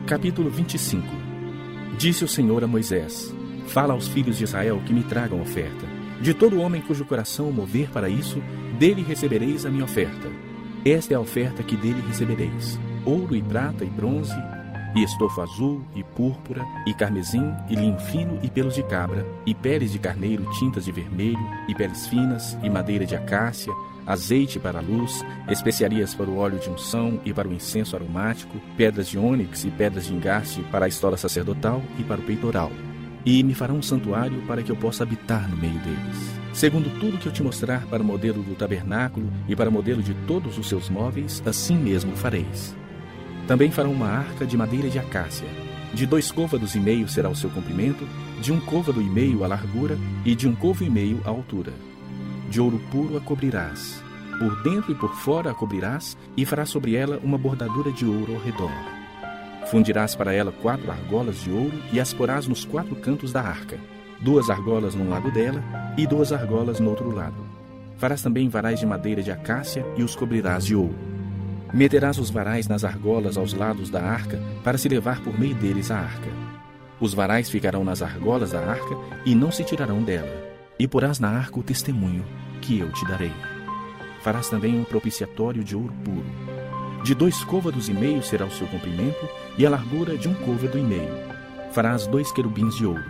Capítulo 25. Disse o Senhor a Moisés: Fala aos filhos de Israel que me tragam oferta. De todo homem cujo coração o mover para isso, dele recebereis a minha oferta. Esta é a oferta que dele recebereis: ouro e prata e bronze, e estofo azul, e púrpura, e carmesim, e linho fino, e pelos de cabra, e peles de carneiro tintas de vermelho, e peles finas, e madeira de acácia, azeite para a luz, especiarias para o óleo de unção e para o incenso aromático, pedras de ônix e pedras de engaste para a estola sacerdotal e para o peitoral. E me farão um santuário para que eu possa habitar no meio deles. Segundo tudo que eu te mostrar para o modelo do tabernáculo e para o modelo de todos os seus móveis, assim mesmo fareis. Também farão uma arca de madeira de acácia. De 2 côvados e meio será o seu comprimento, de 1 côvado e meio a largura e de 1 côvado e meio a altura. De ouro puro a cobrirás. Por dentro e por fora a cobrirás, e farás sobre ela uma bordadura de ouro ao redor. Fundirás para ela 4 argolas de ouro e as porás nos 4 cantos da arca, 2 argolas num lado dela e 2 argolas no outro lado. Farás também varais de madeira de acácia e os cobrirás de ouro. Meterás os varais nas argolas aos lados da arca para se levar por meio deles a arca. Os varais ficarão nas argolas da arca e não se tirarão dela. E porás na arca o testemunho que eu te darei. Farás também um propiciatório de ouro puro. De 2 côvados e meio será o seu comprimento, e a largura de 1 côvado e meio. Farás 2 querubins de ouro.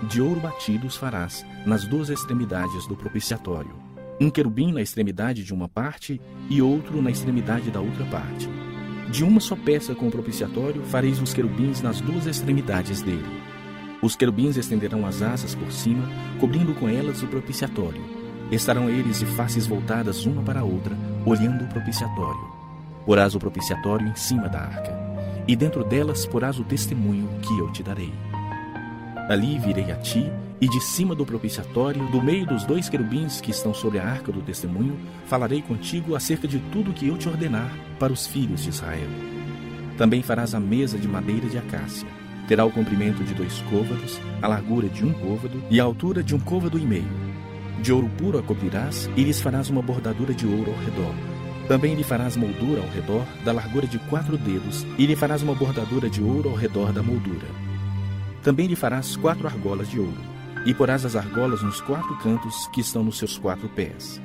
De ouro batidos farás nas 2 extremidades do propiciatório. 1 querubim na extremidade de uma parte, e outro na extremidade da outra parte. De uma só peça com o propiciatório fareis os querubins nas 2 extremidades dele. Os querubins estenderão as asas por cima, cobrindo com elas o propiciatório. Estarão eles de faces voltadas uma para a outra, olhando o propiciatório. Porás o propiciatório em cima da arca, e dentro delas porás o testemunho que eu te darei. Ali virei a ti, e de cima do propiciatório, do meio dos 2 querubins que estão sobre a arca do testemunho, falarei contigo acerca de tudo que eu te ordenar para os filhos de Israel. Também farás a mesa de madeira de acácia. Terá o comprimento de 2 côvados, a largura de 1 côvado e a altura de 1 côvado e meio. De ouro puro a cobrirás, e lhes farás uma bordadura de ouro ao redor. Também lhe farás moldura ao redor, da largura de 4 dedos, e lhe farás uma bordadura de ouro ao redor da moldura. Também lhe farás 4 argolas de ouro, e porás as argolas nos 4 cantos que estão nos seus 4 pés.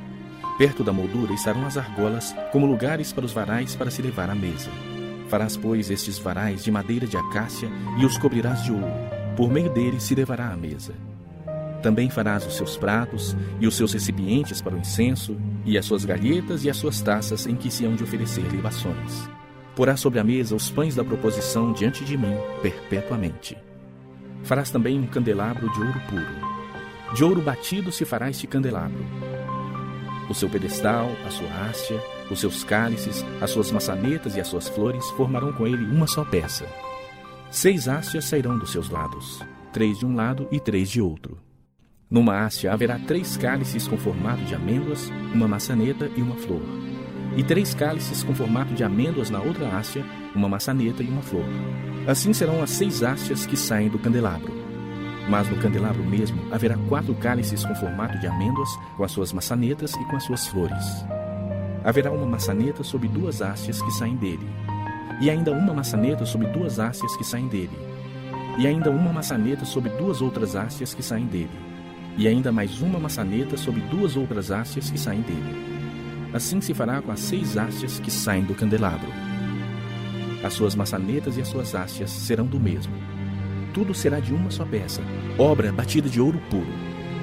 Perto da moldura estarão as argolas, como lugares para os varais para se levar à mesa. Farás, pois, estes varais de madeira de acácia, e os cobrirás de ouro. Por meio deles se levará à mesa. Também farás os seus pratos, e os seus recipientes para o incenso, e as suas galhetas e as suas taças em que se hão de oferecer libações. Porás sobre a mesa os pães da proposição diante de mim, perpetuamente. Farás também um candelabro de ouro puro. De ouro batido se fará este candelabro. O seu pedestal, a sua haste, os seus cálices, as suas maçanetas e as suas flores formarão com ele uma só peça. 6 hastes sairão dos seus lados, 3 de um lado e 3 de outro. Numa haste haverá 3 cálices com formato de amêndoas, uma maçaneta e uma flor. E 3 cálices com formato de amêndoas na outra haste, uma maçaneta e uma flor. Assim serão as 6 hastes que saem do candelabro. Mas no candelabro mesmo haverá 4 cálices com formato de amêndoas, com as suas maçanetas e com as suas flores. Haverá uma maçaneta sob 2 hastes que saem dele, e ainda uma maçaneta sob 2 hastes que saem dele, e ainda uma maçaneta sob 2 outras hastes que saem dele, e ainda mais uma maçaneta sob 2 outras hastes que saem dele. Assim se fará com as 6 hastes que saem do candelabro. As suas maçanetas e as suas hastes serão do mesmo. Tudo será de uma só peça, obra batida de ouro puro.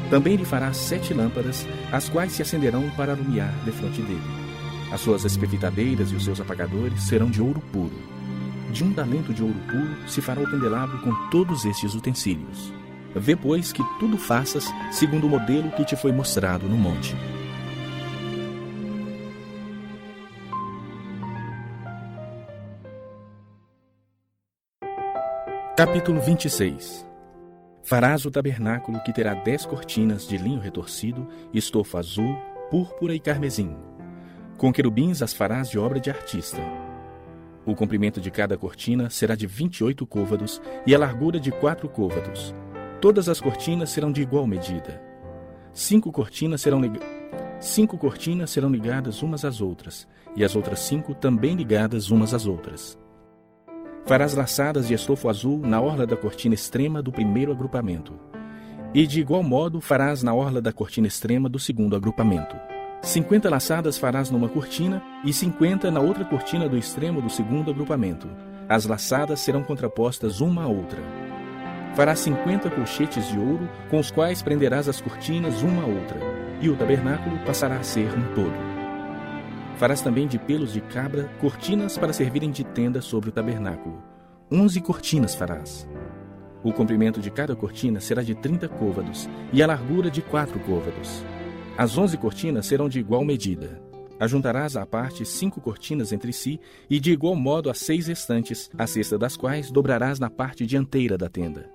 Também lhe farás 7 lâmpadas, as quais se acenderão para alumiar defronte dele. As suas espevitadeiras e os seus apagadores serão de ouro puro. De 1 talento de ouro puro se fará o candelabro com todos estes utensílios. Vê, pois, que tudo faças segundo o modelo que te foi mostrado no monte. Capítulo 26. Farás o tabernáculo, que terá 10 cortinas de linho retorcido, estofo azul, púrpura e carmesim. Com querubins as farás de obra de artista. O comprimento de cada cortina será de 28 côvados e a largura de 4 côvados. Todas as cortinas serão de igual medida. 5 cortinas serão ligadas umas às outras, e as outras 5 também ligadas umas às outras. Farás laçadas de estofo azul na orla da cortina extrema do primeiro agrupamento. E de igual modo farás na orla da cortina extrema do segundo agrupamento. 50 laçadas farás numa cortina e 50 na outra cortina do extremo do segundo agrupamento. As laçadas serão contrapostas uma à outra. Farás 50 colchetes de ouro, com os quais prenderás as cortinas uma à outra, e o tabernáculo passará a ser um todo. Farás também de pelos de cabra cortinas para servirem de tenda sobre o tabernáculo. 11 cortinas farás. O comprimento de cada cortina será de 30 côvados, e a largura de 4 côvados. As 11 cortinas serão de igual medida. Ajuntarás à parte 5 cortinas entre si, e de igual modo as 6 restantes, a cesta das quais dobrarás na parte dianteira da tenda.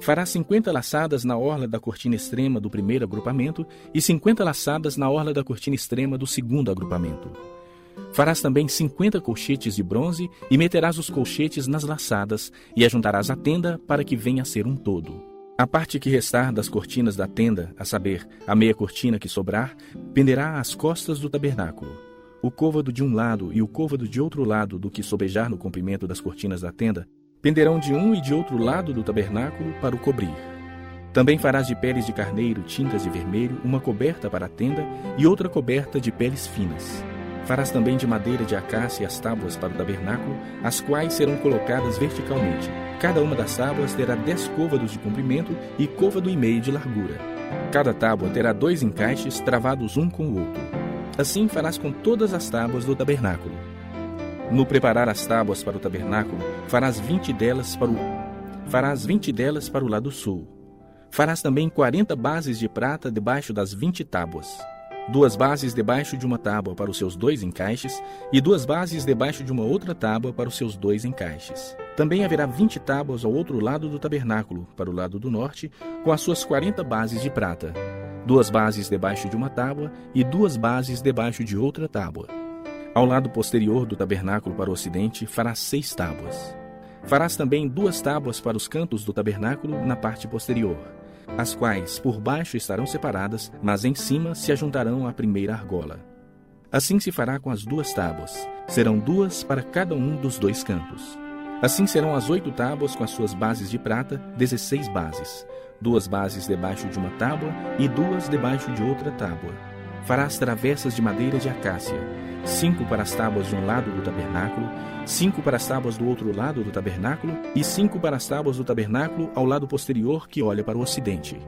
Farás 50 laçadas na orla da cortina extrema do primeiro agrupamento e 50 laçadas na orla da cortina extrema do segundo agrupamento. Farás também 50 colchetes de bronze e meterás os colchetes nas laçadas e ajuntarás a tenda para que venha a ser um todo. A parte que restar das cortinas da tenda, a saber, a meia cortina que sobrar, penderá às costas do tabernáculo. O côvado de um lado e o côvado de outro lado do que sobejar no comprimento das cortinas da tenda penderão de um e de outro lado do tabernáculo para o cobrir. Também farás de peles de carneiro tintas de vermelho uma coberta para a tenda e outra coberta de peles finas. Farás também de madeira de acácia as tábuas para o tabernáculo, as quais serão colocadas verticalmente. Cada uma das tábuas terá 10 côvados de comprimento e côvado e meio de largura. Cada tábua terá 2 encaixes travados um com o outro. Assim farás com todas as tábuas do tabernáculo. No preparar as tábuas para o tabernáculo, farás 20 delas para o lado sul. Farás também 40 bases de prata debaixo das 20 tábuas. 2 bases debaixo de uma tábua para os seus 2 encaixes, e 2 bases debaixo de uma outra tábua para os seus 2 encaixes. Também haverá 20 tábuas ao outro lado do tabernáculo, para o lado do norte, com as suas 40 bases de prata. 2 bases debaixo de uma tábua e 2 bases debaixo de outra tábua. Ao lado posterior do tabernáculo para o ocidente, farás 6 tábuas. Farás também 2 tábuas para os cantos do tabernáculo na parte posterior, as quais por baixo estarão separadas, mas em cima se ajuntarão à primeira argola. Assim se fará com as 2 tábuas. Serão 2 para cada um dos 2 cantos. Assim serão as 8 tábuas com as suas bases de prata, 16 bases. 2 bases debaixo de uma tábua e 2 debaixo de outra tábua. Farás travessas de madeira de acácia, 5 para as tábuas de um lado do tabernáculo, 5 para as tábuas do outro lado do tabernáculo e 5 para as tábuas do tabernáculo ao lado posterior que olha para o ocidente.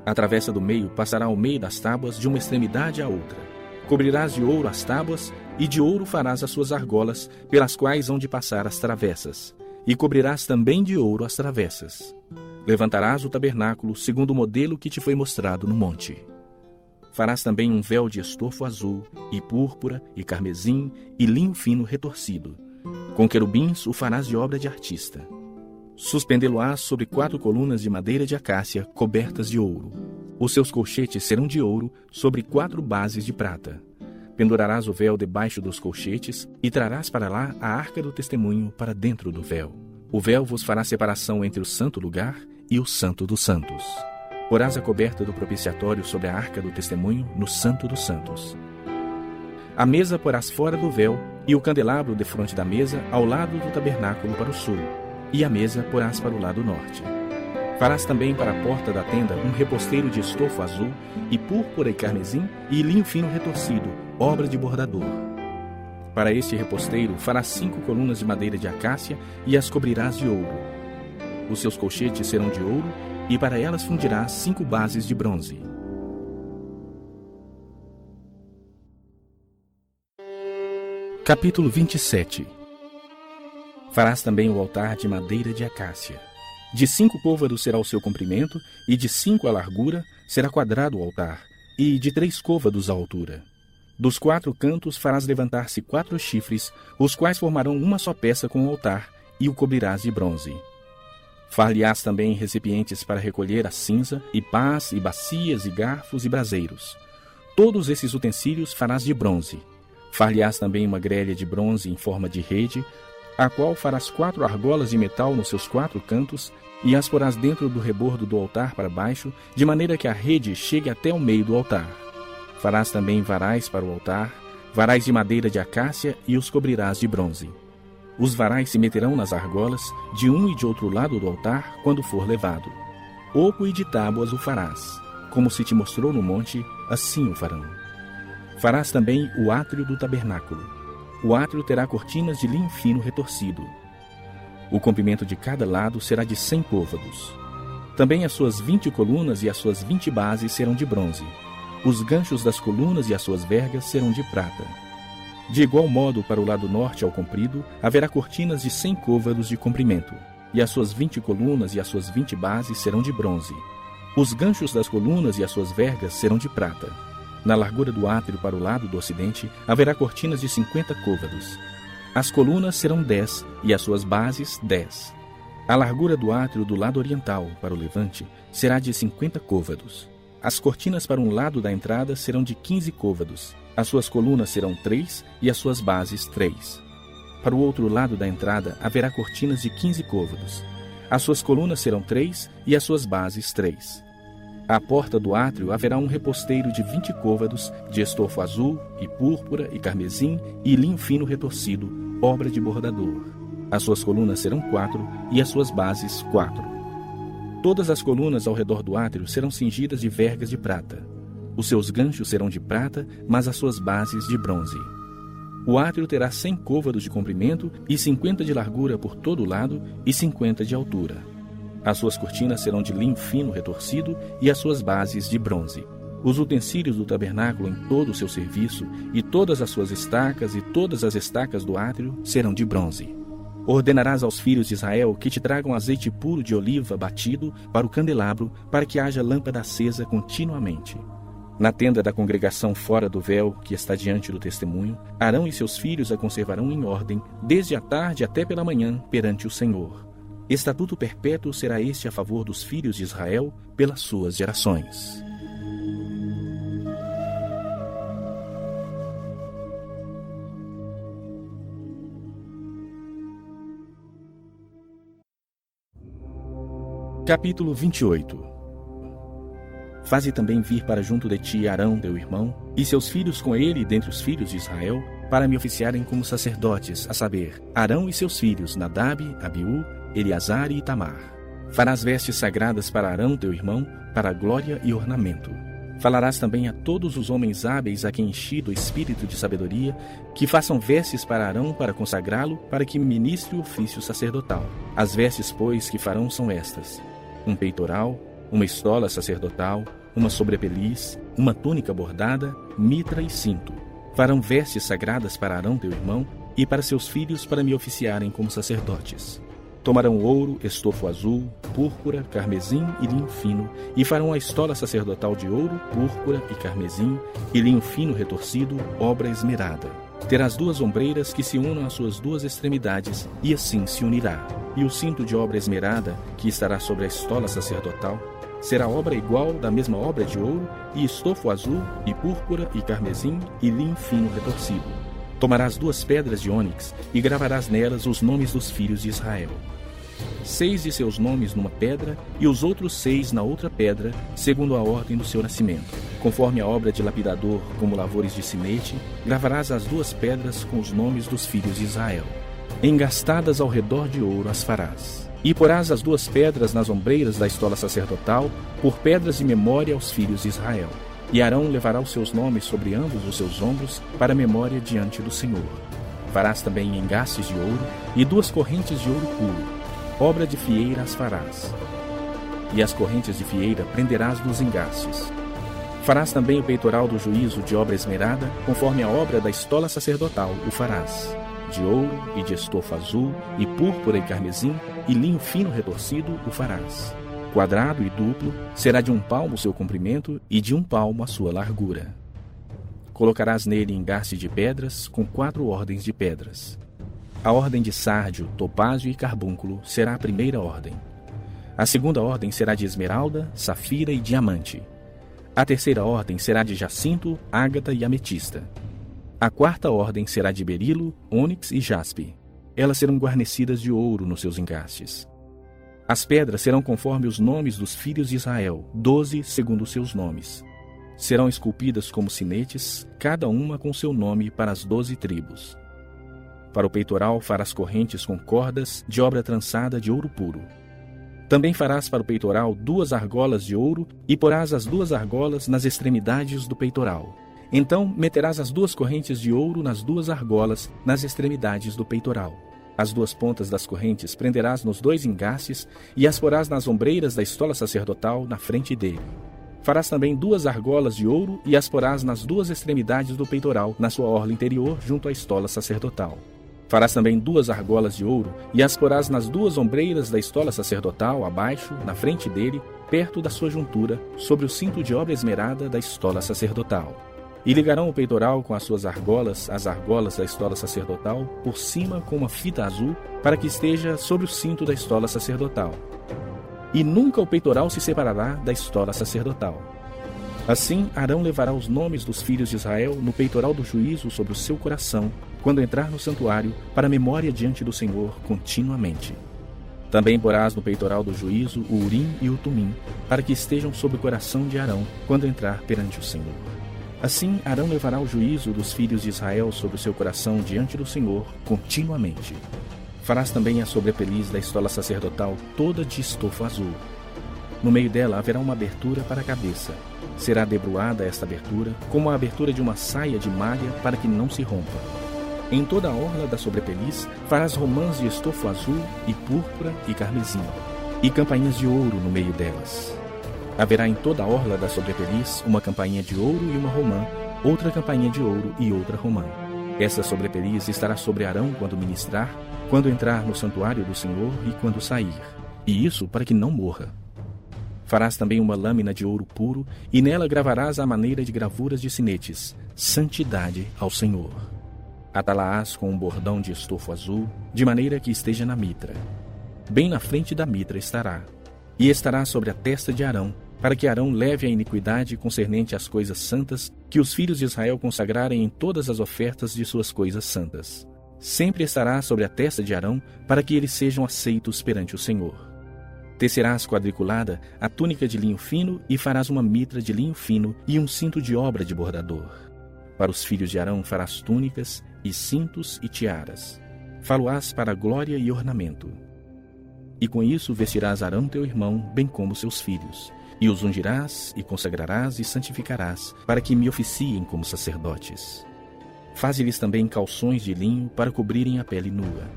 A travessa do meio passará ao meio das tábuas de uma extremidade à outra. Cobrirás de ouro as tábuas e de ouro farás as suas argolas pelas quais hão de passar as travessas. E cobrirás também de ouro as travessas. Levantarás o tabernáculo segundo o modelo que te foi mostrado no monte. Farás também um véu de estofo azul, e púrpura, e carmesim, e linho fino retorcido. Com querubins o farás de obra de artista. Suspendê-lo-ás sobre 4 colunas de madeira de acácia cobertas de ouro. Os seus colchetes serão de ouro sobre 4 bases de prata. Pendurarás o véu debaixo dos colchetes e trarás para lá a arca do testemunho para dentro do véu. O véu vos fará separação entre o santo lugar e o santo dos santos. Porás a coberta do propiciatório sobre a arca do testemunho no santo dos santos. A mesa porás fora do véu e o candelabro defronte da mesa ao lado do tabernáculo para o sul, e a mesa porás para o lado norte. Farás também para a porta da tenda um reposteiro de estofo azul e púrpura e carmesim e linho fino retorcido, obra de bordador. Para este reposteiro farás 5 colunas de madeira de acácia e as cobrirás de ouro. Os seus colchetes serão de ouro e para elas fundirás 5 bases de bronze. Capítulo 27. Farás também o altar de madeira de acácia. De 5 côvados será o seu comprimento, e de 5 a largura será quadrado o altar, e de 3 côvados a altura. Dos 4 cantos farás levantar-se 4 chifres, os quais formarão uma só peça com o altar, e o cobrirás de bronze. Far-lhe-ás também recipientes para recolher a cinza, e pás, e bacias, e garfos, e braseiros. Todos esses utensílios farás de bronze. Far-lhe-ás também uma grelha de bronze em forma de rede, a qual farás 4 argolas de metal nos seus 4 cantos, e as porás dentro do rebordo do altar para baixo, de maneira que a rede chegue até o meio do altar. Farás também varais para o altar, varais de madeira de acácia, e os cobrirás de bronze. Os varais se meterão nas argolas, de um e de outro lado do altar, quando for levado. Oco e de tábuas o farás. Como se te mostrou no monte, assim o farão. Farás também o átrio do tabernáculo. O átrio terá cortinas de linho fino retorcido. O comprimento de cada lado será de 100 côvados. Também as suas 20 colunas e as suas 20 bases serão de bronze. Os ganchos das colunas e as suas vergas serão de prata. De igual modo, para o lado norte ao comprido, haverá cortinas de 100 côvados de comprimento, e as suas 20 colunas e as suas 20 bases serão de bronze. Os ganchos das colunas e as suas vergas serão de prata. Na largura do átrio para o lado do ocidente, haverá cortinas de 50 côvados. As colunas serão 10 e as suas bases 10. A largura do átrio do lado oriental para o levante será de 50 côvados. As cortinas para um lado da entrada serão de 15 côvados. As suas colunas serão 3 e as suas bases 3. Para o outro lado da entrada haverá cortinas de 15 côvados. As suas colunas serão 3 e as suas bases 3. À porta do átrio haverá um reposteiro de 20 côvados, de estofo azul e púrpura e carmesim e linho fino retorcido, obra de bordador. As suas colunas serão 4 e as suas bases 4. Todas as colunas ao redor do átrio serão cingidas de vergas de prata. Os seus ganchos serão de prata, mas as suas bases de bronze. O átrio terá 100 côvados de comprimento e 50 de largura por todo o lado e 50 de altura. As suas cortinas serão de linho fino retorcido e as suas bases de bronze. Os utensílios do tabernáculo em todo o seu serviço e todas as suas estacas e todas as estacas do átrio serão de bronze. Ordenarás aos filhos de Israel que te tragam azeite puro de oliva batido para o candelabro, para que haja lâmpada acesa continuamente. Na tenda da congregação fora do véu, que está diante do testemunho, Arão e seus filhos a conservarão em ordem, desde a tarde até pela manhã, perante o Senhor. Estatuto perpétuo será este a favor dos filhos de Israel, pelas suas gerações. Capítulo 28. Faze também vir para junto de ti Arão, teu irmão, e seus filhos com ele dentre os filhos de Israel, para me oficiarem como sacerdotes, a saber, Arão e seus filhos, Nadab, Abiú, Eleazar e Itamar. Farás vestes sagradas para Arão, teu irmão, para glória e ornamento. Falarás também a todos os homens hábeis a quem enchi do espírito de sabedoria, que façam vestes para Arão para consagrá-lo, para que ministre o ofício sacerdotal. As vestes, pois, que farão são estas: um peitoral, uma estola sacerdotal, uma sobrepeliz, uma túnica bordada, mitra e cinto. Farão vestes sagradas para Arão, teu irmão, e para seus filhos para me oficiarem como sacerdotes. Tomarão ouro, estofo azul, púrpura, carmesim e linho fino, e farão a estola sacerdotal de ouro, púrpura e carmesim, e linho fino retorcido, obra esmerada. Terás 2 ombreiras que se unam às suas 2 extremidades, e assim se unirá. E o cinto de obra esmerada, que estará sobre a estola sacerdotal, será obra igual da mesma obra de ouro, e estofo azul, e púrpura, e carmesim, e linho fino retorcido. Tomarás 2 pedras de ônix, e gravarás nelas os nomes dos filhos de Israel. 6 de seus nomes numa pedra, e os outros 6 na outra pedra, segundo a ordem do seu nascimento. Conforme a obra de lapidador, como lavores de sinete, gravarás as 2 pedras com os nomes dos filhos de Israel. Engastadas ao redor de ouro as farás. E porás as 2 pedras nas ombreiras da estola sacerdotal, por pedras de memória aos filhos de Israel. E Arão levará os seus nomes sobre ambos os seus ombros, para memória diante do Senhor. Farás também engastes de ouro, e 2 correntes de ouro puro. Obra de fieira as farás. E as correntes de fieira prenderás nos engastes. Farás também o peitoral do juízo de obra esmerada, conforme a obra da estola sacerdotal o farás. De ouro e de estofo azul, e púrpura e carmesim, e linho fino retorcido o farás. Quadrado e duplo, será de 1 palmo o seu comprimento, e de 1 palmo a sua largura. Colocarás nele engaste de pedras, com 4 ordens de pedras. A ordem de sárdio, topázio e carbúnculo será a primeira ordem. A segunda ordem será de esmeralda, safira e diamante. A terceira ordem será de jacinto, ágata e ametista. A quarta ordem será de berilo, ônix e jaspe. Elas serão guarnecidas de ouro nos seus engastes. As pedras serão conforme os nomes dos filhos de Israel, 12 segundo os seus nomes. Serão esculpidas como sinetes, cada uma com seu nome para as 12 tribos. Para o peitoral farás correntes com cordas de obra trançada de ouro puro. Também farás para o peitoral 2 argolas de ouro e porás as 2 argolas nas extremidades do peitoral. Então meterás as 2 correntes de ouro nas 2 argolas nas extremidades do peitoral. As 2 pontas das correntes prenderás nos 2 engastes e as porás nas ombreiras da estola sacerdotal na frente dele. Farás também 2 argolas de ouro e as porás nas 2 extremidades do peitoral, na sua orla interior, junto à estola sacerdotal. Farás também 2 argolas de ouro e as porás nas 2 ombreiras da estola sacerdotal, abaixo, na frente dele, perto da sua juntura, sobre o cinto de obra esmerada da estola sacerdotal. E ligarão o peitoral com as suas argolas, as argolas da estola sacerdotal, por cima com uma fita azul, para que esteja sobre o cinto da estola sacerdotal. E nunca o peitoral se separará da estola sacerdotal. Assim, Arão levará os nomes dos filhos de Israel no peitoral do juízo sobre o seu coração, quando entrar no santuário, para memória diante do Senhor continuamente. Também porás no peitoral do juízo o Urim e o Tumim, para que estejam sobre o coração de Arão, quando entrar perante o Senhor. Assim, Arão levará o juízo dos filhos de Israel sobre o seu coração diante do Senhor continuamente. Farás também a sobrepeliz da estola sacerdotal toda de estofo azul. No meio dela haverá uma abertura para a cabeça. Será debruada esta abertura, como a abertura de uma saia de malha, para que não se rompa. Em toda a orla da sobrepeliz farás romãs de estofo azul e púrpura e carmesim, e campainhas de ouro no meio delas. Haverá em toda a orla da sobrepeliz uma campainha de ouro e uma romã, outra campainha de ouro e outra romã. Essa sobrepeliz estará sobre Arão quando ministrar, quando entrar no santuário do Senhor e quando sair, e isso para que não morra. Farás também uma lâmina de ouro puro, e nela gravarás à maneira de gravuras de sinetes, santidade ao Senhor. Atá-la-ás com um bordão de estofo azul, de maneira que esteja na mitra. Bem na frente da mitra estará, e estará sobre a testa de Arão, para que Arão leve a iniquidade concernente às coisas santas que os filhos de Israel consagrarem em todas as ofertas de suas coisas santas. Sempre estará sobre a testa de Arão, para que eles sejam aceitos perante o Senhor. Tecerás quadriculada a túnica de linho fino e farás uma mitra de linho fino e um cinto de obra de bordador. Para os filhos de Arão farás túnicas e cintos e tiaras. Fá-lo-ás para glória e ornamento. E com isso vestirás Arão teu irmão, bem como seus filhos, e os ungirás e consagrarás e santificarás, para que me oficiem como sacerdotes. Faze-lhes também calções de linho para cobrirem a pele nua.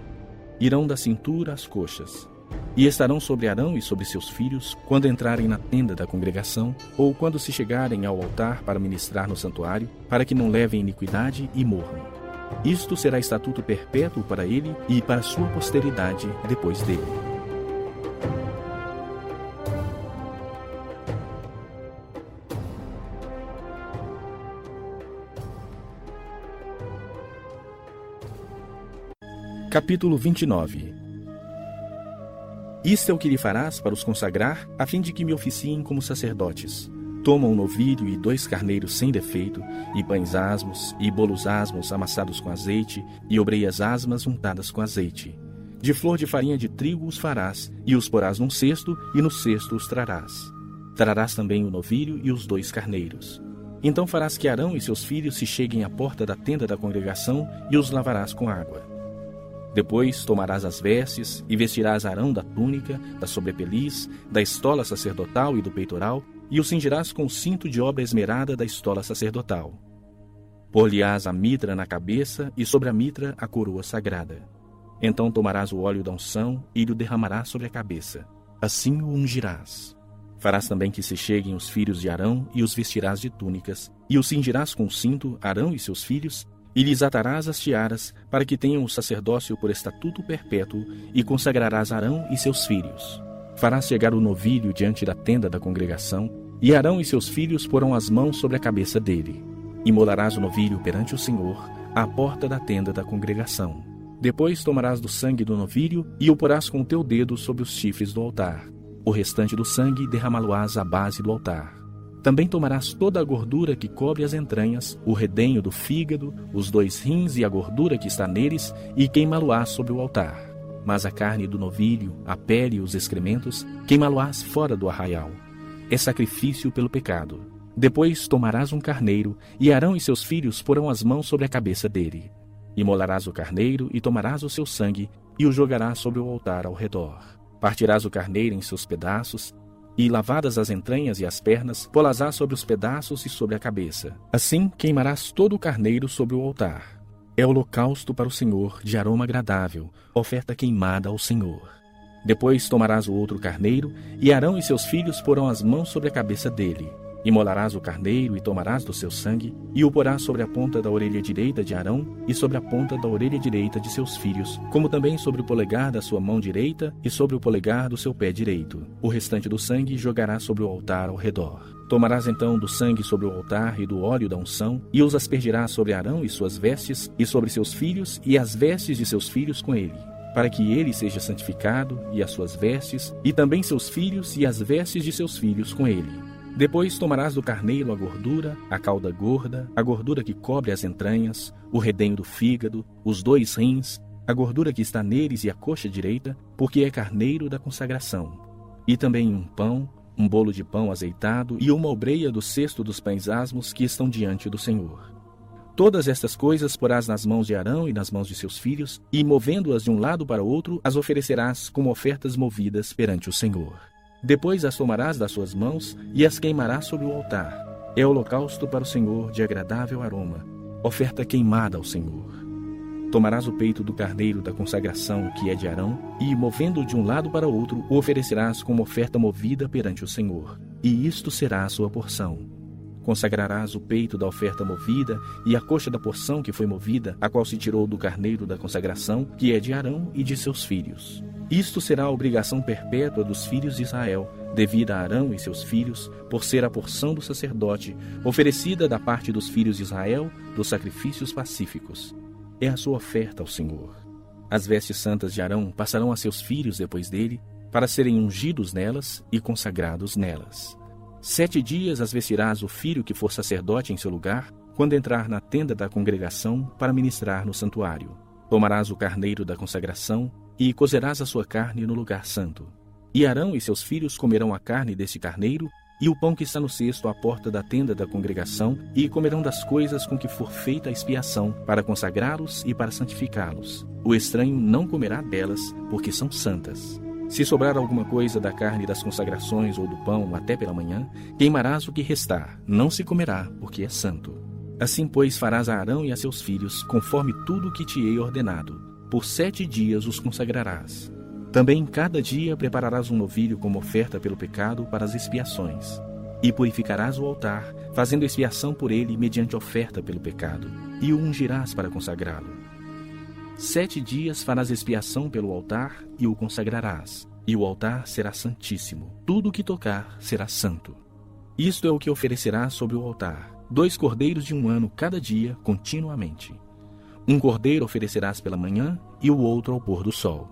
Irão da cintura às coxas. E estarão sobre Arão e sobre seus filhos quando entrarem na tenda da congregação ou quando se chegarem ao altar para ministrar no santuário, para que não levem iniquidade e morram. Isto será estatuto perpétuo para ele e para sua posteridade depois dele. Capítulo 29. Isto é o que lhe farás para os consagrar, a fim de que me oficiem como sacerdotes. Toma um novilho e 2 carneiros sem defeito, e pães asmos, e bolos asmos amassados com azeite, e obreias asmas untadas com azeite. De flor de farinha de trigo os farás, e os porás num cesto, e no cesto os trarás. Trarás também o novilho e os 2 carneiros. Então farás que Arão e seus filhos se cheguem à porta da tenda da congregação, e os lavarás com água. Depois tomarás as vestes e vestirás Arão da túnica, da sobrepeliz, da estola sacerdotal e do peitoral, e o cingirás com o cinto de obra esmerada da estola sacerdotal. Por-lhe-ás a mitra na cabeça e sobre a mitra a coroa sagrada. Então tomarás o óleo da unção e lhe derramarás sobre a cabeça. Assim o ungirás. Farás também que se cheguem os filhos de Arão e os vestirás de túnicas, e os cingirás com o cinto, Arão e seus filhos, e lhes atarás as tiaras, para que tenham o sacerdócio por estatuto perpétuo, e consagrarás Arão e seus filhos. Farás chegar o novilho diante da tenda da congregação, e Arão e seus filhos porão as mãos sobre a cabeça dele. Imolarás o novilho perante o Senhor, à porta da tenda da congregação. Depois tomarás do sangue do novilho, e o porás com o teu dedo sobre os chifres do altar. O restante do sangue derramá-lo-ás à base do altar. Também tomarás toda a gordura que cobre as entranhas, o redenho do fígado, os 2 rins e a gordura que está neles, e queimá-lo-ás sobre o altar. Mas a carne do novilho, a pele e os excrementos, queimá-lo-ás fora do arraial. É sacrifício pelo pecado. Depois tomarás um carneiro, e Arão e seus filhos porão as mãos sobre a cabeça dele. Imolarás o carneiro e tomarás o seu sangue e o jogarás sobre o altar ao redor. Partirás o carneiro em seus pedaços e, lavadas as entranhas e as pernas, pô-las sobre os pedaços e sobre a cabeça. Assim queimarás todo o carneiro sobre o altar. É holocausto para o Senhor, de aroma agradável, oferta queimada ao Senhor. Depois tomarás o outro carneiro, e Arão e seus filhos porão as mãos sobre a cabeça dele. Imolarás o carneiro e tomarás do seu sangue, e o porás sobre a ponta da orelha direita de Arão e sobre a ponta da orelha direita de seus filhos, como também sobre o polegar da sua mão direita e sobre o polegar do seu pé direito. O restante do sangue jogarás sobre o altar ao redor. Tomarás então do sangue sobre o altar e do óleo da unção, e os aspergirás sobre Arão e suas vestes, e sobre seus filhos, e as vestes de seus filhos com ele, para que ele seja santificado, e as suas vestes, e também seus filhos, e as vestes de seus filhos com ele. Depois tomarás do carneiro a gordura, a cauda gorda, a gordura que cobre as entranhas, o redenho do fígado, os 2 rins, a gordura que está neles e a coxa direita, porque é carneiro da consagração. E também um pão, um bolo de pão azeitado e uma obreia do cesto dos pães asmos que estão diante do Senhor. Todas estas coisas porás nas mãos de Arão e nas mãos de seus filhos, e movendo-as de um lado para o outro, as oferecerás como ofertas movidas perante o Senhor. Depois as tomarás das suas mãos e as queimarás sobre o altar. É holocausto para o Senhor de agradável aroma, oferta queimada ao Senhor. Tomarás o peito do carneiro da consagração, que é de Arão, e, movendo-o de um lado para o outro, o oferecerás como oferta movida perante o Senhor. E isto será a sua porção. Consagrarás o peito da oferta movida e a coxa da porção que foi movida, a qual se tirou do carneiro da consagração, que é de Arão e de seus filhos. Isto será a obrigação perpétua dos filhos de Israel, devida a Arão e seus filhos, por ser a porção do sacerdote, oferecida da parte dos filhos de Israel, dos sacrifícios pacíficos. É a sua oferta ao Senhor. As vestes santas de Arão passarão a seus filhos depois dele, para serem ungidos nelas e consagrados nelas. 7 dias as vestirás o filho que for sacerdote em seu lugar, quando entrar na tenda da congregação para ministrar no santuário. Tomarás o carneiro da consagração e cozerás a sua carne no lugar santo. E Arão e seus filhos comerão a carne desse carneiro e o pão que está no cesto à porta da tenda da congregação, e comerão das coisas com que for feita a expiação, para consagrá-los e para santificá-los. O estranho não comerá delas, porque são santas. Se sobrar alguma coisa da carne das consagrações ou do pão até pela manhã, queimarás o que restar, não se comerá, porque é santo. Assim, pois, farás a Arão e a seus filhos, conforme tudo o que te hei ordenado. Por 7 dias os consagrarás. Também cada dia prepararás um novilho como oferta pelo pecado para as expiações. E purificarás o altar, fazendo expiação por ele mediante oferta pelo pecado, e o ungirás para consagrá-lo. 7 dias farás expiação pelo altar e o consagrarás, e o altar será santíssimo. Tudo o que tocar será santo. Isto é o que oferecerás sobre o altar: 2 cordeiros de 1 ano cada dia, continuamente. Um cordeiro oferecerás pela manhã e o outro ao pôr do sol.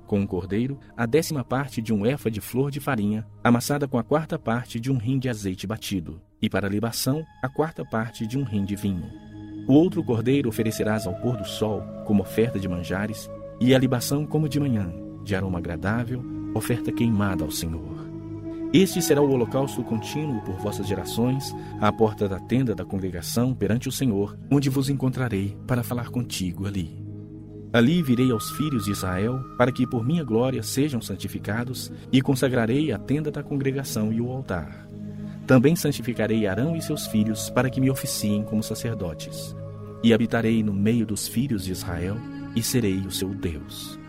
Com um cordeiro, a 10ª parte de um éfa de flor de farinha, amassada com a 4ª parte de um rim de azeite batido, e para a libação, a 4ª parte de um rim de vinho. O outro cordeiro oferecerás ao pôr do sol, como oferta de manjares, e a libação como de manhã, de aroma agradável, oferta queimada ao Senhor. Este será o holocausto contínuo por vossas gerações, à porta da tenda da congregação perante o Senhor, onde vos encontrarei para falar contigo ali. Ali virei aos filhos de Israel, para que por minha glória sejam santificados, e consagrarei a tenda da congregação e o altar. Também santificarei Arão e seus filhos, para que me oficiem como sacerdotes. E habitarei no meio dos filhos de Israel, e serei o seu Deus.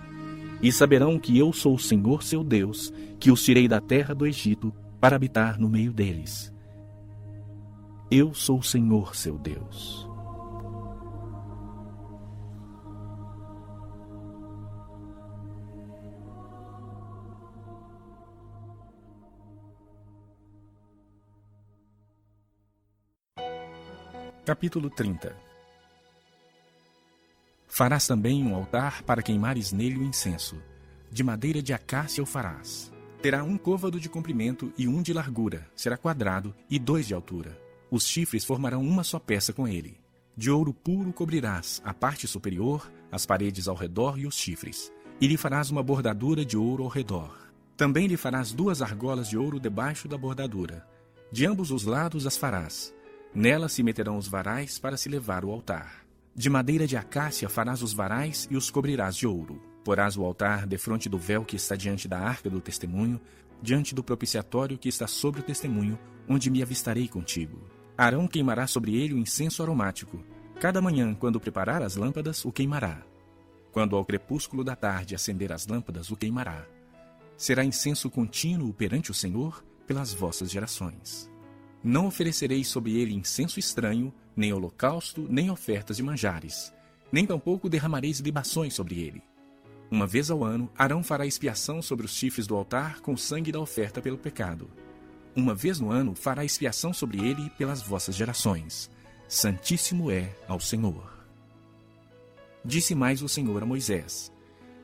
E saberão que eu sou o Senhor seu Deus, que os tirei da terra do Egito, para habitar no meio deles. Eu sou o Senhor seu Deus. Capítulo 30. Farás também um altar para queimares nele o incenso. De madeira de acácia o farás. Terá 1 côvado de comprimento e 1 de largura, será quadrado, e 2 de altura. Os chifres formarão uma só peça com ele. De ouro puro cobrirás a parte superior, as paredes ao redor e os chifres. E lhe farás uma bordadura de ouro ao redor. Também lhe farás 2 argolas de ouro debaixo da bordadura. De ambos os lados as farás. Nelas se meterão os varais para se levar o altar. De madeira de acácia farás os varais e os cobrirás de ouro. Porás o altar defronte do véu que está diante da arca do testemunho, diante do propiciatório que está sobre o testemunho, onde me avistarei contigo. Arão queimará sobre ele o incenso aromático. Cada manhã, quando preparar as lâmpadas, o queimará. Quando ao crepúsculo da tarde acender as lâmpadas, o queimará. Será incenso contínuo perante o Senhor pelas vossas gerações. Não oferecereis sobre ele incenso estranho, nem holocausto, nem ofertas de manjares, nem tampouco derramareis libações sobre ele. Uma vez ao ano, Arão fará expiação sobre os chifres do altar com o sangue da oferta pelo pecado. Uma vez no ano fará expiação sobre ele pelas vossas gerações. Santíssimo é ao Senhor. Disse mais o Senhor a Moisés: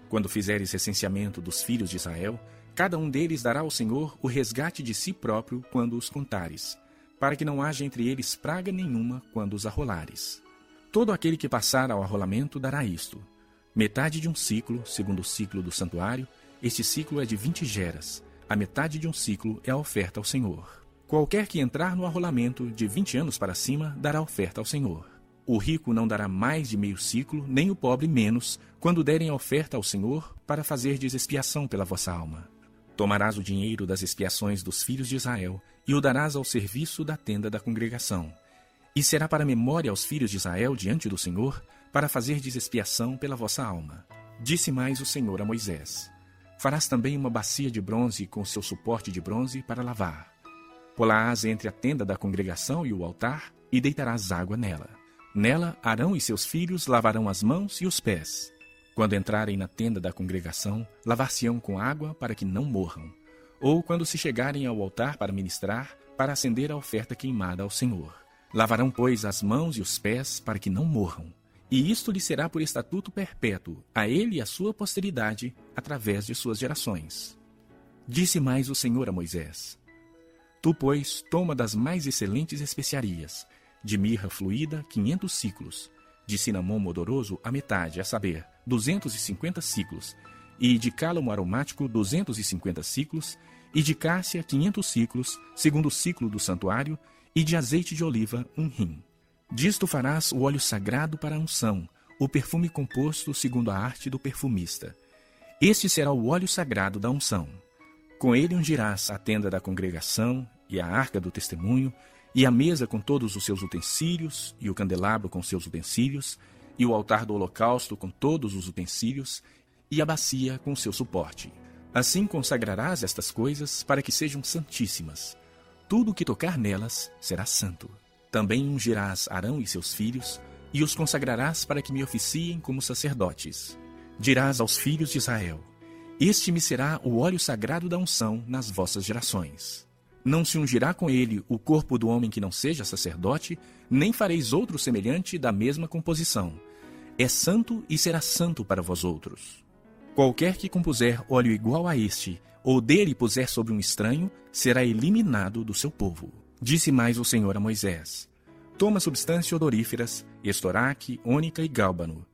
Quando fizeres recenseamento dos filhos de Israel, cada um deles dará ao Senhor o resgate de si próprio quando os contares, para que não haja entre eles praga nenhuma quando os arrolares. Todo aquele que passar ao arrolamento dará isto: metade de um ciclo, segundo o ciclo do santuário. Este ciclo é de 20 geras. A metade de um ciclo é a oferta ao Senhor. Qualquer que entrar no arrolamento de 20 anos para cima dará oferta ao Senhor. O rico não dará mais de meio ciclo, nem o pobre menos, quando derem a oferta ao Senhor, para fazerdes expiação pela vossa alma. Tomarás o dinheiro das expiações dos filhos de Israel e o darás ao serviço da tenda da congregação. E será para memória aos filhos de Israel diante do Senhor, para fazerdes expiação pela vossa alma. Disse mais o Senhor a Moisés: Farás também uma bacia de bronze com seu suporte de bronze para lavar. Pô-la-ás entre a tenda da congregação e o altar, e deitarás água nela. Nela, Arão e seus filhos lavarão as mãos e os pés. Quando entrarem na tenda da congregação, lavar-se-ão com água para que não morram. Ou quando se chegarem ao altar para ministrar, para acender a oferta queimada ao Senhor. Lavarão, pois, as mãos e os pés para que não morram. E isto lhe será por estatuto perpétuo, a ele e à sua posteridade, através de suas gerações. Disse mais o Senhor a Moisés: Tu, pois, toma das mais excelentes especiarias, de mirra fluída 500 ciclos, de cinamon modoroso a metade, a saber, 250 ciclos, e de cálamo aromático 250 ciclos, e de cássia 500 ciclos, segundo o ciclo do santuário, e de azeite de oliva 1 hin. Disto farás o óleo sagrado para a unção, o perfume composto segundo a arte do perfumista. Este será o óleo sagrado da unção. Com ele ungirás a tenda da congregação, e a arca do testemunho, e a mesa com todos os seus utensílios, e o candelabro com seus utensílios, e o altar do holocausto com todos os utensílios, e a bacia com seu suporte. Assim consagrarás estas coisas para que sejam santíssimas. Tudo o que tocar nelas será santo. Também ungirás Arão e seus filhos, e os consagrarás para que me oficiem como sacerdotes. Dirás aos filhos de Israel: Este me será o óleo sagrado da unção nas vossas gerações. Não se ungirá com ele o corpo do homem que não seja sacerdote, nem fareis outro semelhante da mesma composição. É santo e será santo para vós outros. Qualquer que compuser óleo igual a este, ou dele puser sobre um estranho, será eliminado do seu povo. Disse mais o Senhor a Moisés: Toma substâncias odoríferas, estoraque, ônica e gálbano,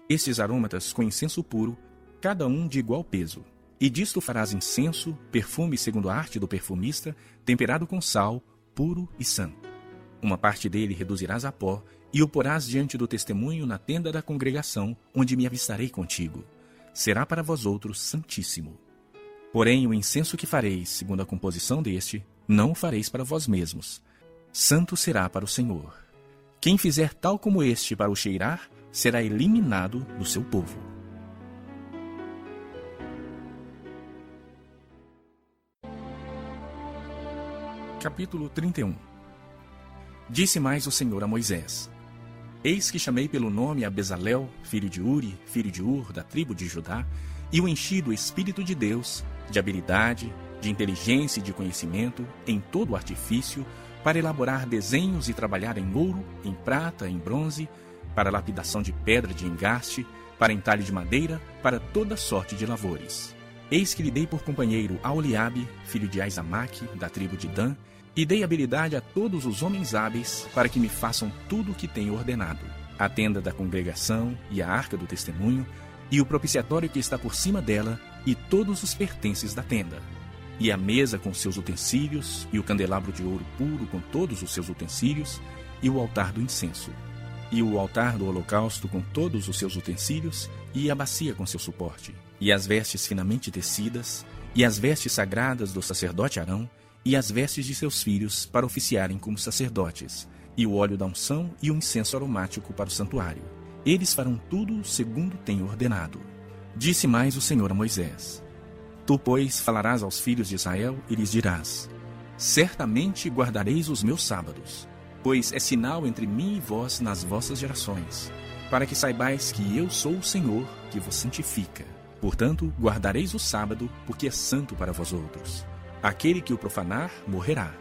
estes aromatas com incenso puro, cada um de igual peso. E disto farás incenso, perfume segundo a arte do perfumista, temperado com sal, puro e santo. Uma parte dele reduzirás a pó, e o porás diante do testemunho na tenda da congregação, onde me avistarei contigo. Será para vós outros santíssimo. Porém, o incenso que fareis, segundo a composição deste, não o fareis para vós mesmos. Santo será para o Senhor. Quem fizer tal como este para o cheirar, será eliminado do seu povo. Capítulo 31. Disse mais o Senhor a Moisés: Eis que chamei pelo nome a Bezalel, filho de Uri, filho de Ur, da tribo de Judá, e o enchi do Espírito de Deus, de habilidade, de inteligência e de conhecimento, em todo o artifício, para elaborar desenhos e trabalhar em ouro, em prata, em bronze, para lapidação de pedra de engaste, para entalhe de madeira, para toda sorte de lavores. Eis que lhe dei por companheiro a Oliabe, filho de Aizamaque, da tribo de Dan, e dei habilidade a todos os homens hábeis para que me façam tudo o que tenho ordenado: a tenda da congregação e a arca do testemunho, e o propiciatório que está por cima dela, e todos os pertences da tenda, e a mesa com seus utensílios, e o candelabro de ouro puro com todos os seus utensílios, e o altar do incenso. e o altar do holocausto com todos os seus utensílios, e a bacia com seu suporte, e as vestes finamente tecidas, e as vestes sagradas do sacerdote Arão, e as vestes de seus filhos para oficiarem como sacerdotes, e o óleo da unção e o incenso aromático para o santuário. Eles farão tudo segundo tenho ordenado. Disse mais o Senhor a Moisés: Tu, pois, falarás aos filhos de Israel e lhes dirás: Certamente guardareis os meus sábados, pois é sinal entre mim e vós nas vossas gerações, para que saibais que eu sou o Senhor que vos santifica. Portanto, guardareis o sábado, porque é santo para vós outros. Aquele que o profanar, morrerá.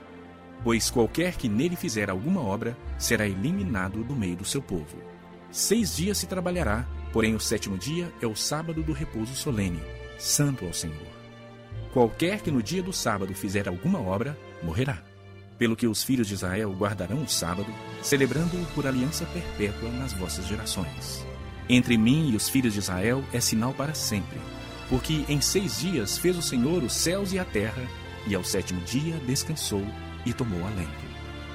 Pois qualquer que nele fizer alguma obra, será eliminado do meio do seu povo. 6 dias se trabalhará, porém o 7º dia é o sábado do repouso solene, santo ao Senhor. Qualquer que no dia do sábado fizer alguma obra, morrerá. Pelo que os filhos de Israel guardarão o sábado, celebrando-o por aliança perpétua nas vossas gerações. Entre mim e os filhos de Israel é sinal para sempre, porque em 6 dias fez o Senhor os céus e a terra, e ao 7º dia descansou e tomou alento.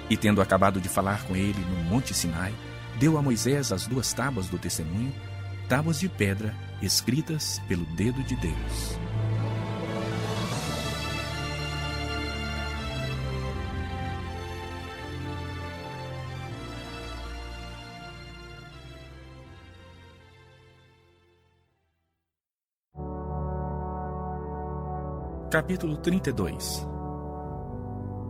E tendo acabado de falar com ele no monte Sinai, deu a Moisés as 2 tábuas do testemunho, tábuas de pedra escritas pelo dedo de Deus. Capítulo 32.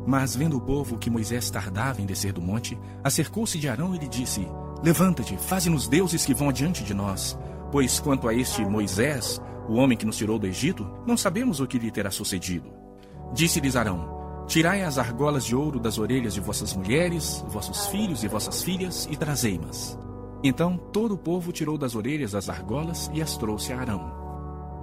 Mas vendo o povo que Moisés tardava em descer do monte, acercou-se de Arão e lhe disse: Levanta-te, faze-nos deuses que vão adiante de nós, pois quanto a este Moisés, o homem que nos tirou do Egito, não sabemos o que lhe terá sucedido. Disse-lhes Arão: Tirai as argolas de ouro das orelhas de vossas mulheres, vossos filhos e vossas filhas, e trazei-mas. Então todo o povo tirou das orelhas as argolas e as trouxe a Arão.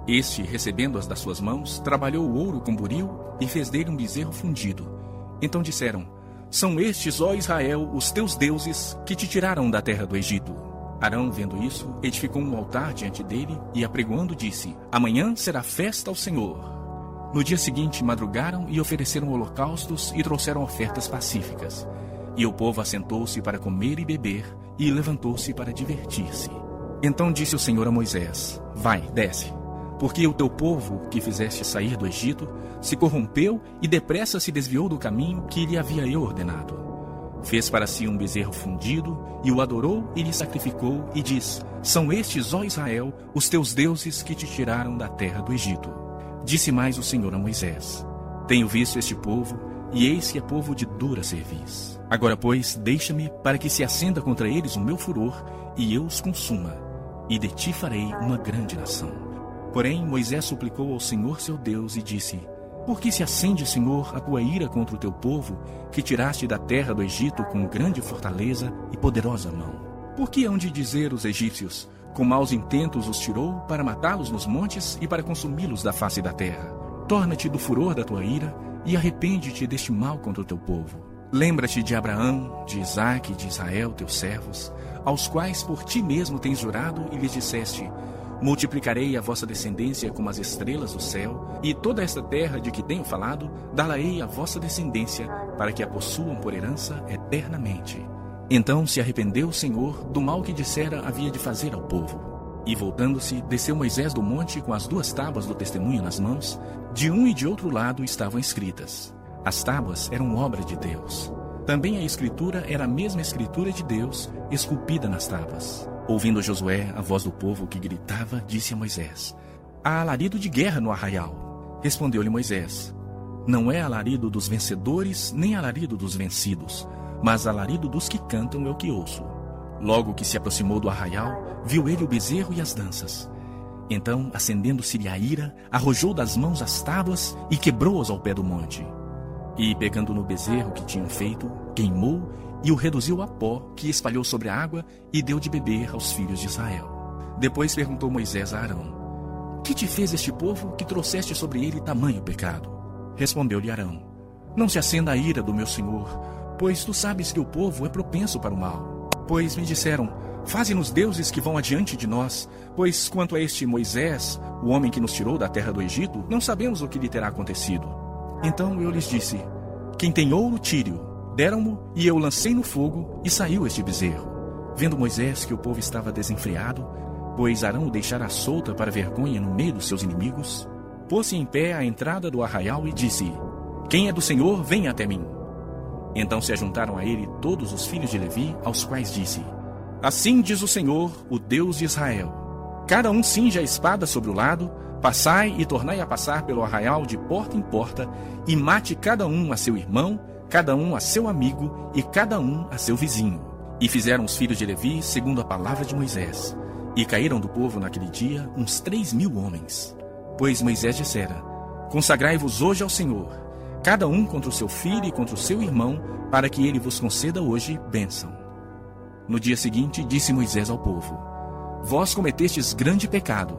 Este, recebendo-as das suas mãos, trabalhou o ouro com buril e fez dele um bezerro fundido. Então disseram: São estes, ó Israel, os teus deuses, que te tiraram da terra do Egito. Arão, vendo isso, edificou um altar diante dele e, apregoando, disse: Amanhã será festa ao Senhor. No dia seguinte madrugaram e ofereceram holocaustos e trouxeram ofertas pacíficas. E o povo assentou-se para comer e beber, e levantou-se para divertir-se. Então disse o Senhor a Moisés: Vai, desce, porque o teu povo, que fizeste sair do Egito, se corrompeu e depressa se desviou do caminho que lhe havia eu ordenado. Fez para si um bezerro fundido, e o adorou e lhe sacrificou, e diz: São estes, ó Israel, os teus deuses que te tiraram da terra do Egito. Disse mais o Senhor a Moisés: Tenho visto este povo, e eis que é povo de dura cerviz. Agora, pois, deixa-me para que se acenda contra eles o meu furor, e eu os consuma, e de ti farei uma grande nação. Porém, Moisés suplicou ao Senhor seu Deus e disse: Por que se acende, Senhor, a tua ira contra o teu povo, que tiraste da terra do Egito com grande fortaleza e poderosa mão? Por que hão de dizer os egípcios: Com maus intentos os tirou para matá-los nos montes e para consumi-los da face da terra? Torna-te do furor da tua ira e arrepende-te deste mal contra o teu povo. Lembra-te de Abraão, de Isaque e de Israel, teus servos, aos quais por ti mesmo tens jurado e lhes disseste: Multiplicarei a vossa descendência como as estrelas do céu, e toda esta terra de que tenho falado, dá-la-ei à vossa descendência, para que a possuam por herança eternamente. Então se arrependeu o Senhor do mal que dissera havia de fazer ao povo. E voltando-se, desceu Moisés do monte com as 2 tábuas do testemunho nas mãos, de um e de outro lado estavam escritas. As tábuas eram obra de Deus. Também a escritura era a mesma escritura de Deus, esculpida nas tábuas. Ouvindo Josué a voz do povo que gritava, disse a Moisés: Há alarido de guerra no arraial. Respondeu-lhe Moisés: Não é alarido dos vencedores, nem alarido dos vencidos, mas alarido dos que cantam é o que ouço. Logo que se aproximou do arraial, viu ele o bezerro e as danças. Então, acendendo-se-lhe a ira, arrojou das mãos as tábuas e quebrou-as ao pé do monte. E, pegando no bezerro que tinham feito, queimou e o reduziu a pó, que espalhou sobre a água e deu de beber aos filhos de Israel. Depois perguntou Moisés a Arão: Que te fez este povo que trouxeste sobre ele tamanho pecado? Respondeu-lhe Arão: Não se acenda a ira do meu senhor, pois tu sabes que o povo é propenso para o mal. Pois me disseram: Faze-nos deuses que vão adiante de nós, pois quanto a este Moisés, o homem que nos tirou da terra do Egito, não sabemos o que lhe terá acontecido. Então eu lhes disse: Quem tem ouro, tire-o. Deram-mo, e eu lancei no fogo, e saiu este bezerro. Vendo Moisés que o povo estava desenfreado, pois Arão o deixara solta para vergonha no meio dos seus inimigos, pôs-se em pé à entrada do arraial e disse: Quem é do Senhor, venha até mim. Então se ajuntaram a ele todos os filhos de Levi, aos quais disse: Assim diz o Senhor, o Deus de Israel: Cada um cinja a espada sobre o lado, passai e tornai a passar pelo arraial de porta em porta, e mate cada um a seu irmão, cada um a seu amigo, e cada um a seu vizinho. E fizeram os filhos de Levi segundo a palavra de Moisés. E caíram do povo naquele dia uns 3.000 homens. Pois Moisés dissera: Consagrai-vos hoje ao Senhor, cada um contra o seu filho e contra o seu irmão, para que ele vos conceda hoje bênção. No dia seguinte disse Moisés ao povo: Vós cometestes grande pecado.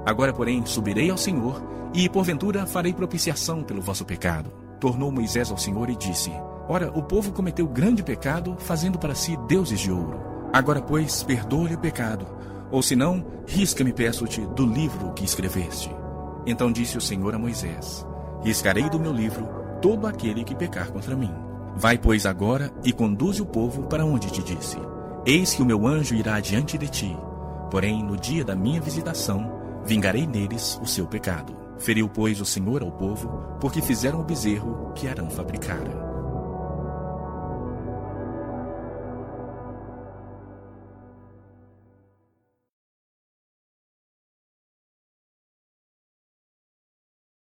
Agora, porém, subirei ao Senhor, e porventura farei propiciação pelo vosso pecado. Tornou Moisés ao Senhor e disse: Ora, o povo cometeu grande pecado, fazendo para si deuses de ouro. Agora, pois, perdoa-lhe o pecado, ou senão, risca-me, peço-te, do livro que escreveste. Então disse o Senhor a Moisés: Riscarei do meu livro todo aquele que pecar contra mim. Vai, pois, agora e conduze o povo para onde te disse. Eis que o meu anjo irá adiante de ti, porém, no dia da minha visitação, vingarei neles o seu pecado. Feriu, pois, o Senhor ao povo, porque fizeram o bezerro que Arão fabricara.